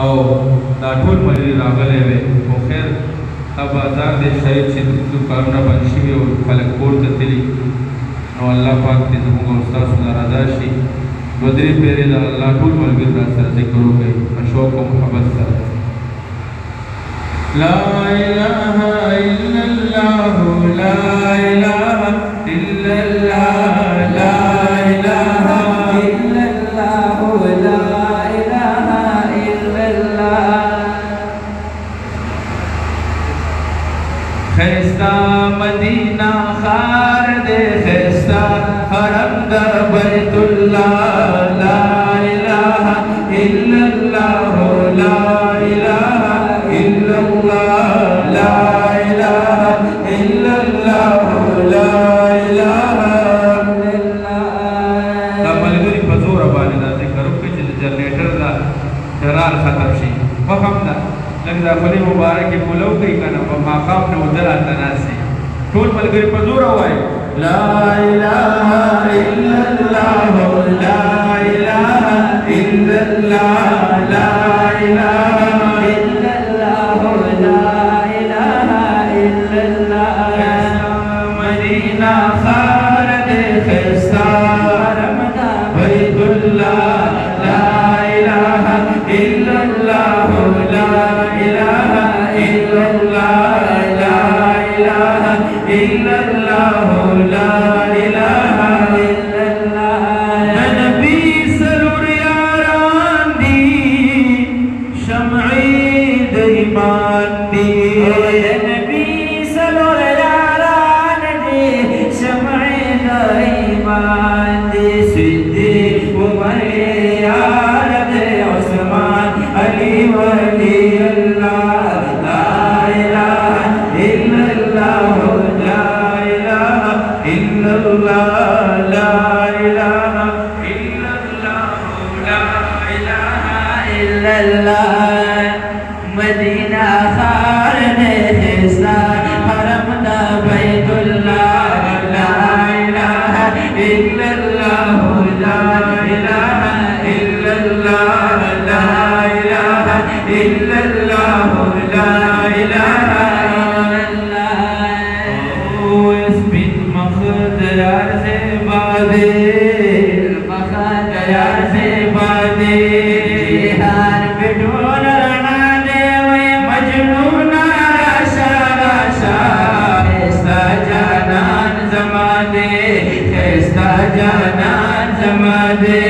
او دا ټول مری راغلی وی خو خیر دا بازار دی شاید چې دوکانونه بند شوي او خلک کور ته تلي نو الله پاک دې زموږ او ستاسو نه رضا شي دوه درې پېرې د الله ټول ملګري را سره ذکر وکړئ په شوق او محبت سره لا اله الا الله لا اله الا الله لا اله الا الله لا اله الا الله خیستا مدینہ خار دے خیستا حرم دا بیت اللہ لا الہ الا اللہ لا الہ الا اللہ لا الہ الا اللہ لا الہ الا اللہ دا ملګری په زور باندې دا ذکر وکړي چې جنریټر دا شرار ختم شي فهم دا لکه دا خلی مبارک مولو کوي کنه په ماقام نه ودر اتناسي ټول ملګری په زور وایي لا اله الا الله لا اله الا الله لا اله الا الله لا اله الا الله مدینہ خالد خستا رمضا بیت الله لا اله الا الله لا اله الا الله لا اله الا الله لا اله الا الله نبی سرور یاران دی شمعی د ایمان دی نبی سرور یاران دی شمعی د ایمان دی صدیق عمر یار دی عثمان علی ولی اللہ لا الہ الا اللہ لا الہ الا اللہ لا الہ الا اللہ لا الہ الا اللہ مدینہ خارن حصہ حرم دا بیت اللہ لا الہ الا اللہ لا الہ الا اللہ لا الہ الا اللہ لا الہ الا اللہ اس بن مخدیار سے بادے مخدیار سے بادے جہان بٹھول رنا دے وے مجنون راشا راشا خیستا جانان زمانے خیستا جانان زمانے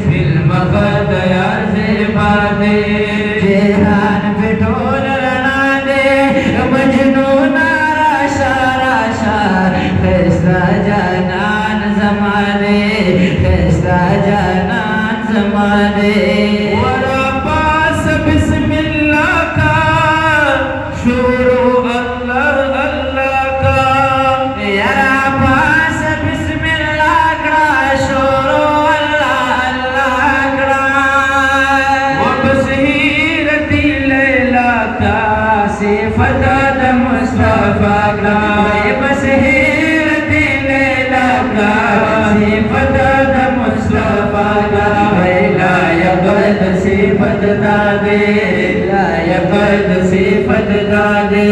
بن مخدیار سے بادے جہان بٹھول رنا دے مجنون راشا راشا خیستا جانان زمانے خیستا جانان زمانے ورا پاس بسم اللہ کا شروع اللہ اللہ کا یرا پاس بسم اللہ کا شروع اللہ اللہ کا وبصیرت لیلا کا صفت مصطفیٰ کا بصیرت لیلا کا صفت مصطفیٰ کا لا یقد صفت دادے لا یقد صفت دادے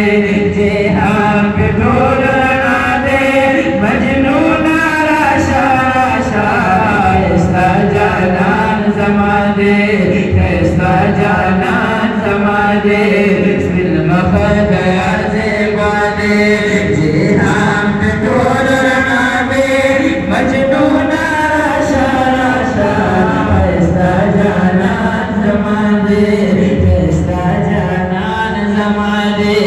جہان بٹھول رنا دے مجنون راشا راشا خیستا جانان زمانے خیستا جانان زمانے بسم المخدیار سے بادے جہان بٹھول رنا دے مجنون راشا راشا خیستا جانان زمانے خیستا جانان زمانے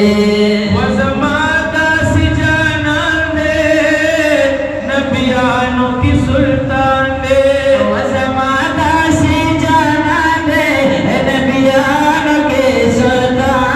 وزماتا سی جانان دے نبیانوں کی سلطان دے وزماتا سی جانان دے نبیانوں کے سلطان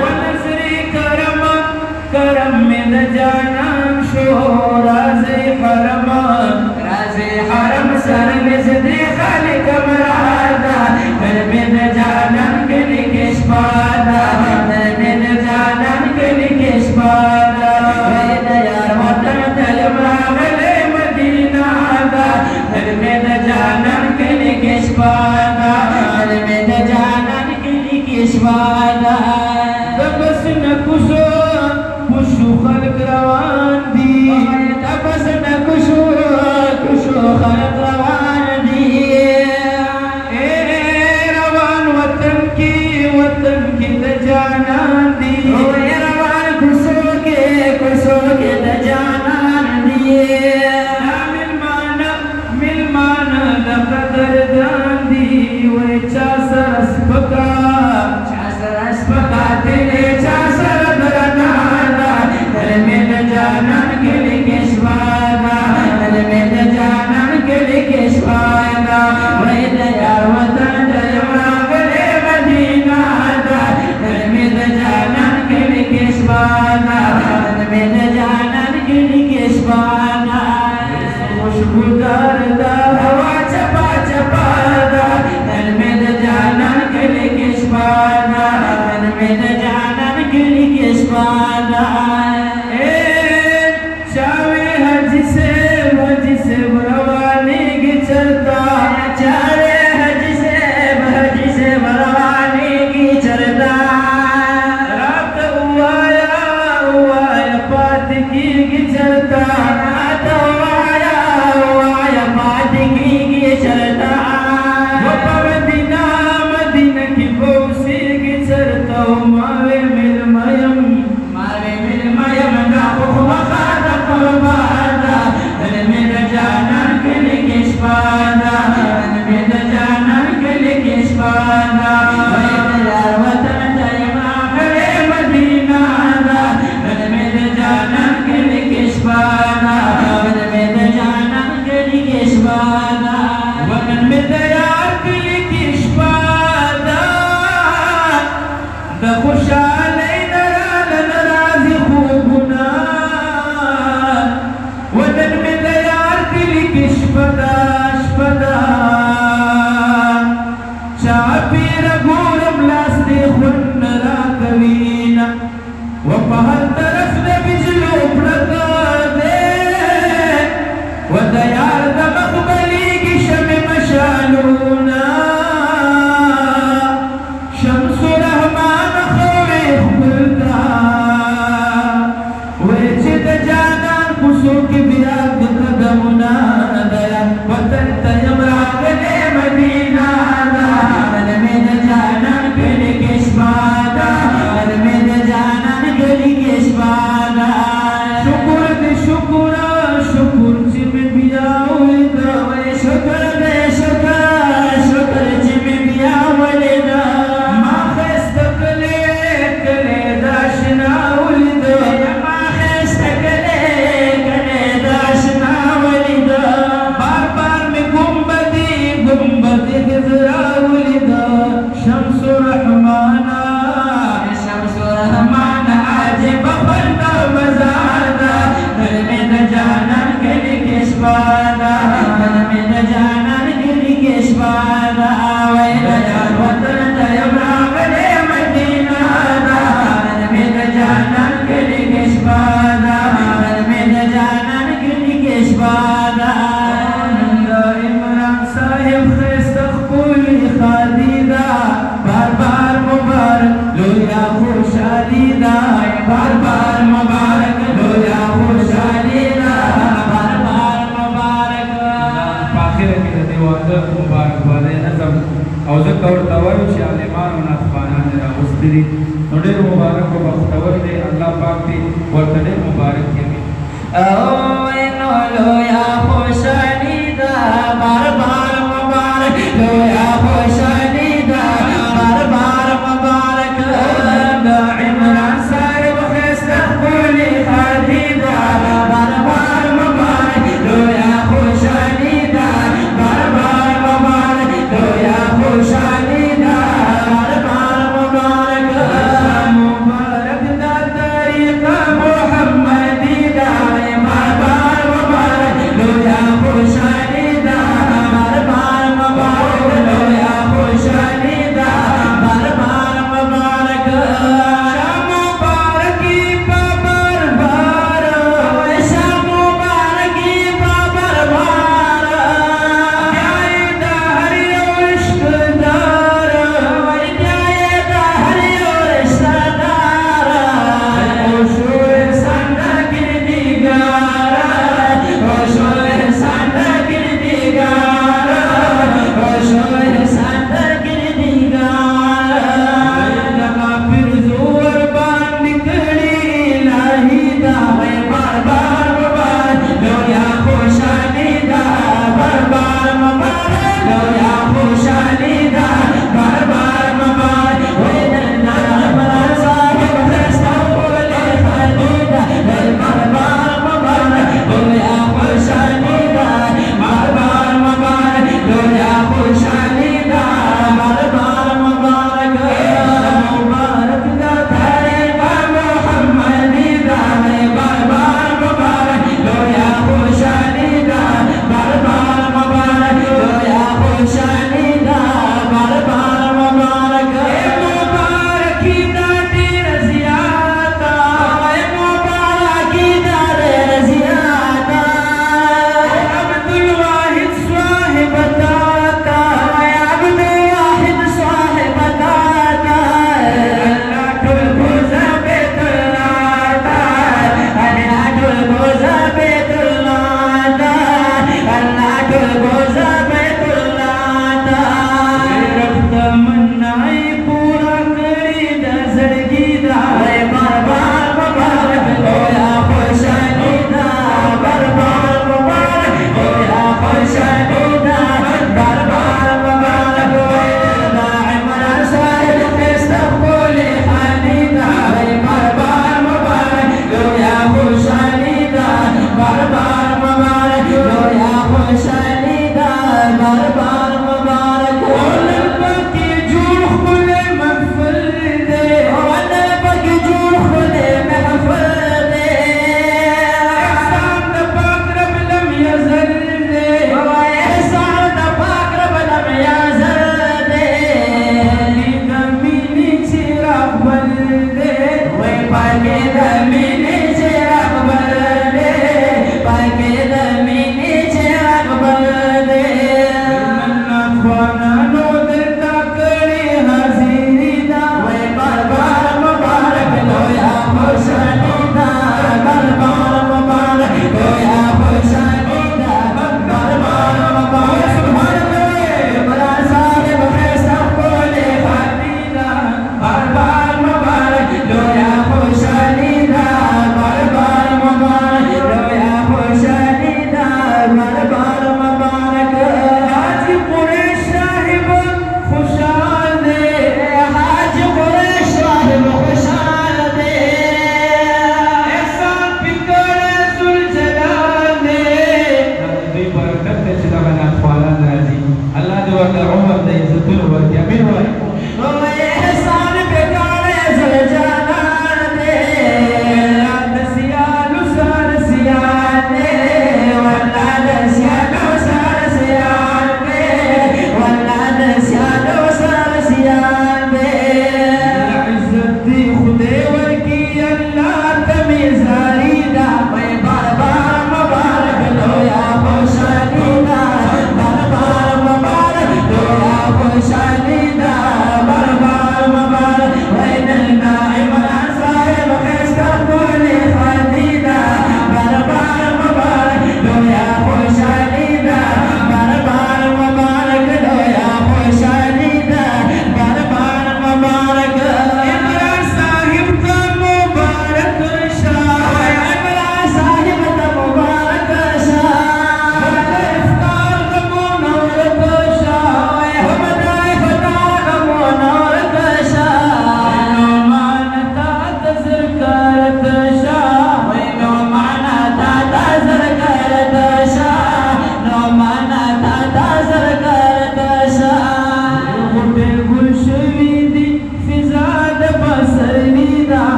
ونظری کرم کرم میں د جانان شو راز حرم سر نزد خالق مرادا در میں د جانان کلی کشپادا در میں د جانان کلی کشپادا وید یار وطن تلم راغلے مدینہ دا در میں د جانان کلی کشپادا در میں د جانان کلی کشپادا تبس نکشو کشو خلق روان دی تبس نکشو کشو خلق روان دی روان وطن کی د جانان دی روان کشو کے د جانان دی ملمان لقدر دان دی وی چا سر اسپکا تیلے چا سر درنادا در میں د جانان کلی کشوادا در میں د جانان کلی کشوادا وی دیار وطن جیم راغلے مدینہ دا در میں د جانان کلی کشوادا در میں د جانان کلی کشوادا خوشبودار دا ہوا چپا چپا دا در میں د جانان کلی کشوادا در میں د جانان کلی کشوادا چاوے حج سے بروانے کی چلتا چاوے حج سے بروانے کی چلتا رات ہوایا پات کی چلتا رات ہوایا پات کی چلتا مدینہ کی بوسی کی چلتا ماوے مل میم ناخو مخادا قربادا در میں د جانان کلی کشپادا در میں د جانان کلی کشپادا وید یار وطن جیم راغلے مدینہ دا در میں د جانان کلی کشپادا در میں د جانان کلی کشپادا وطن میں د یار کلی کشپادا د خوشحالی نرازی خوبنا وطن میں د یار کلی کشپدا چاپیر گورم لاستے خون را کوینا و پہر طرف د بجلو پڑکا دے و د یار د مقبلی کی شم مشالونا شمس رحمان خوی خبرتا ویچے د جانان کسو کی بیاد قدمنا دیا وطن تیم راغلے مدینہ دا در میں د جانان کلی کشپادا در میں د جانان کلی کشپادا شکر دے شکر چی میں بیاولی دا شکر دے شکر چی میں بیاولی دا ما خست کلے داشناولی دا ما خست کلے داشناولی دا بار بار میں گنبدی خضراولی دا شمس رحمانا آج بخلتا مزادا در میں د جانان کلی کشپادا در میں د جانان کلی کشپادا وید یار وطن جیم راغلے مدینہ دا در میں د جانان کلی کشپادا در میں د جانان کلی کشپادا عمران صاحب خیست خپولی خادی دا بار بار مبارک لویا خوشحالی دا بار بار مبارک لویا خوشحالی دا بار بار مبارک پاخره کې د دیواده مبارک باندې نظم او ځکه ورته وایو چې عالمان او نافبانان راغوستي دي نو ډېر مبارک او بختور دی الله پاک دې ورته ډېر مبارک کړي